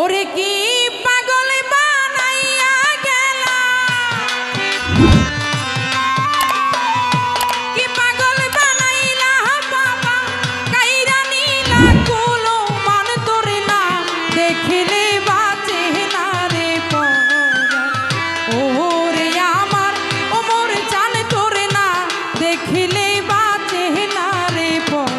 ওরে কি পাগল বানাইয়া গেলা, কি পাগল বানাইলা বাবা, কাইরা নিলা কুলো মান তোরে না দেখিলে বাঁচে না রে পরাণ। ওরে আমার ও মোর জান তোরে না দেখিলে বাঁচে না রে পরাণ।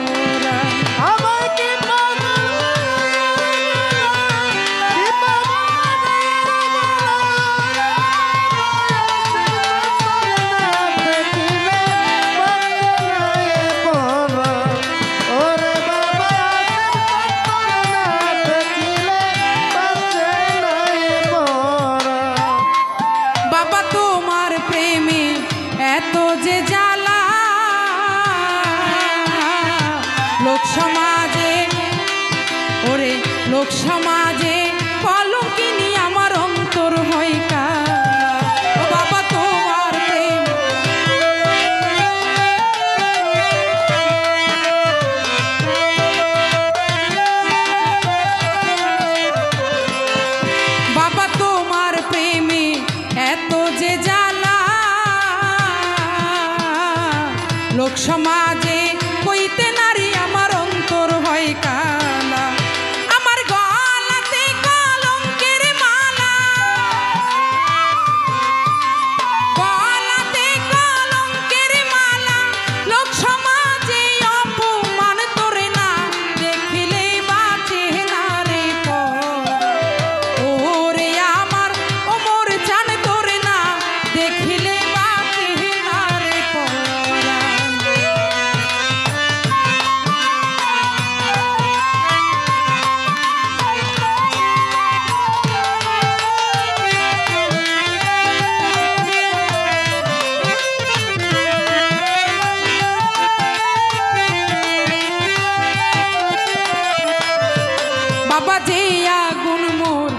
বাবা তোমার প্রেমে এত যে জ্বালা, লোক সমাজে ওরে লোক সমাজে কলঙ্কিনী আমার অন্তর হয় কালা। ও বাবা তোমার প্রেম বাবা তোমার প্রেমে এত যে জ্বালা, লোক সমাজে কইতে নারী আমার অন্তর হয় কালা। আমার গলাতে কলঙ্কের মালা, গলাতে কলঙ্কের মালা, লোক সমাজে অপমান তোরে না দেখিলে বাঁচে না রে পরাণ। ওরে আমার ও মোর জান তোরে না দেখিলে বাঁচে না রে পরাণ। বাবা যে আগুন মোর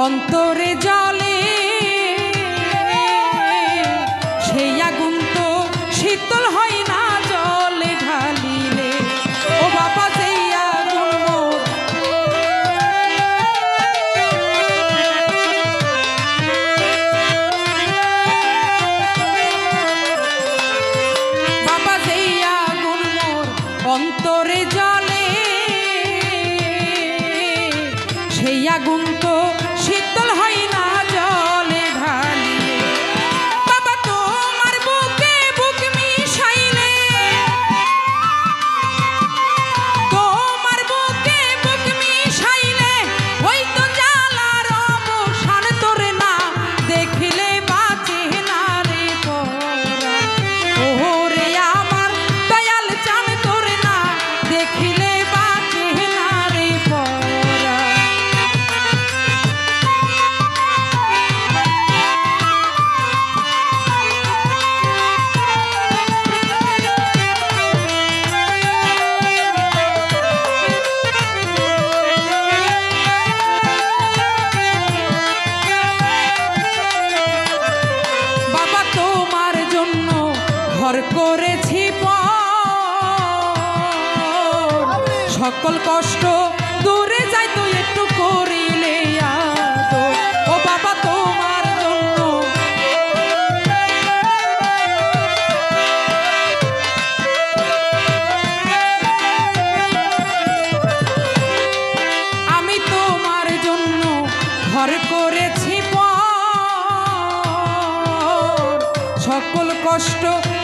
অন্তরে জ্বলে, সেই আগুন তো শীতল হয় না জলে ঢালিলে। ও বাবা যে আগুন মোর বাবা যে আগুন মোর অন্তরে জ্বলে, সেই আগুন তো শীতল হয় না জলে ঢালিলে। বাবা তোমার বুকে বুক মিশাইলে, তোমার বুকে বুক মিশাইলে হয়তো জ্বালার অবসান তোরে না দেখিলে বাঁচে না রে পরাণ। ওরে আমার দয়াল চান তোরে না দেখিলে বাঁচে না রে পরাণ। বাবা তোমার জন্য ঘর করেছি পর, সকল কষ্ট দূরে যাইতো একটু করিলে আদর। ও বাবা তোমার জন্য আমি তোমার জন্য ঘর করেছি পর, সকল কষ্ট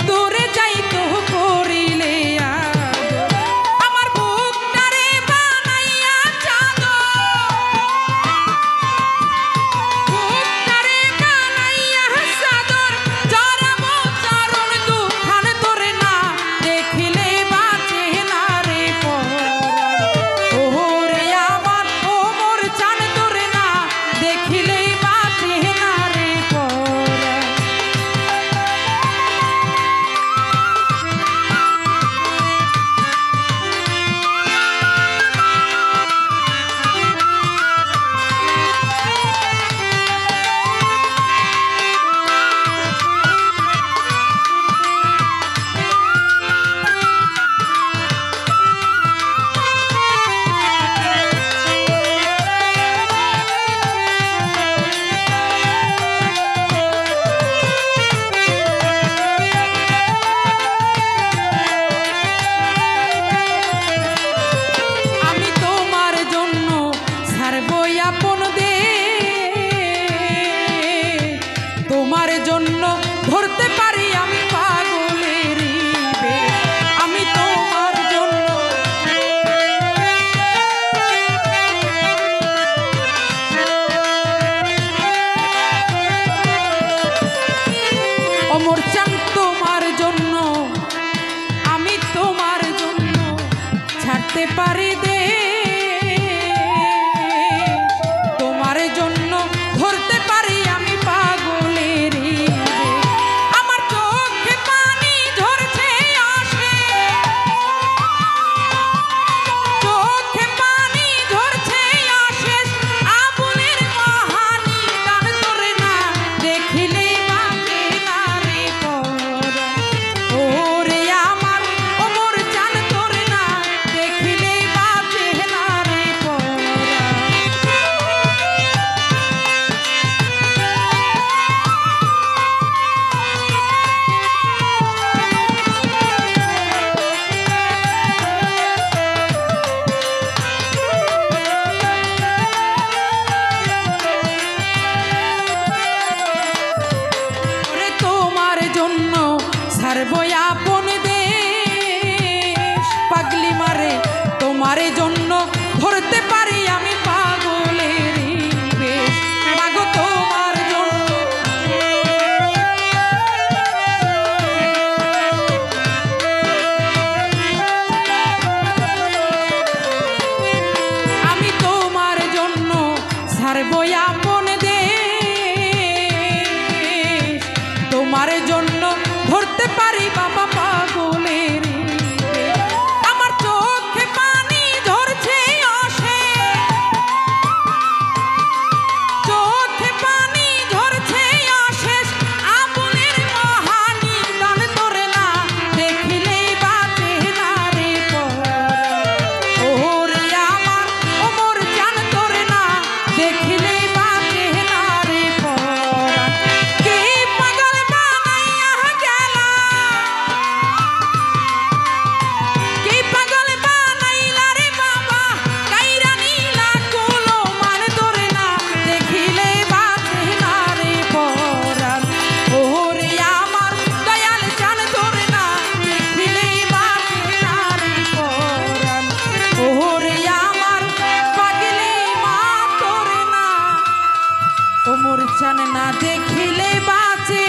দূরে যাইতো করিলে আদর। আমার বুকটারে বানাইয়া চাদর, বুকটারে বানাইয়া চাদর, জড়াবো চরণ দুখান তোরে না দেখিলে বাঁচে না রে পরাণ। ওরে আমার ও মোর জান তোরে না দেখিলে বাঁচে না রে পরাণ। ছাড়বো আপন দেশ তোমার জন্য ধরতে পারি বাবা পাগলের আমার চোখে পানি ঝরছে অশেষ চোখে পানি ঝরছে অশেষ আপনের মহানি গান তোরে না দেখিলেই বাঁচে না রে ওরে আমার ওমর জান তোরে না দেখিলেই বাঁচে না রে কে পাগল বানাইয়া গেলা কে পাগল বানাইলা রে বাবা কাইরা নীলা কোলো মান তোরে না দেখিলে বাঁচে না রে পরাণ ওরে আমার দয়াল জান তোরে না দেখিলে বাঁচে না রে পরাণ ওরে আমার পাগলি মা তোরে না ওমর জান না দেখিলে বাঁচে